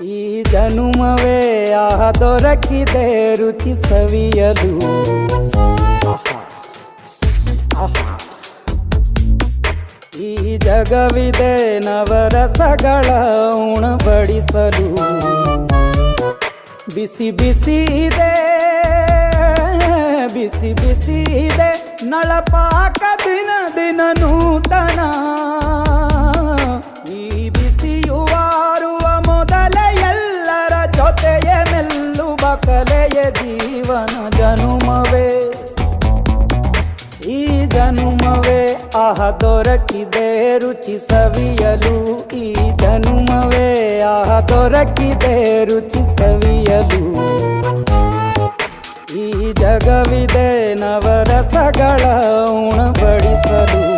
ಈ ಜನುಮವೇ ಆಹ ದೊರಕಿದೆ ರುಚಿ ಸವಿಯಲು. ಈ ಜಗವಿದೆ ನವರಸಗಳ ಉಣಬಡಿಸಲು. ಬಿಸಿ ಬಿಸಿ ಇದೆ, ಬಿಸಿ ಬಿಸಿ ಇದೆ ನಳಪಾಕ ದಿನ ದಿನ ನೂತನ. ಈ ಬಿಸಿಯುವಾರುವ ಮೊದಲೇ ಎಲ್ಲರ ಜೊತೆಯೇ ಮೆಲ್ಲುವ ಕಲೆಯ ಜೀವನ ಜನುಮವೇ. ಈ ಜನುಮವೇ ಆಹ ದೊರಕಿದೆ ರುಚಿ ಸವಿಯಲು. ಈ ಜನುಮವೇ ಆಹ ದೊರಕಿದೆ ರುಚಿ ಸವಿಯಲು. ಈ ಜಗವಿದೆ ನವರಸಗಳ ಉಣಬಡಿಸಲು.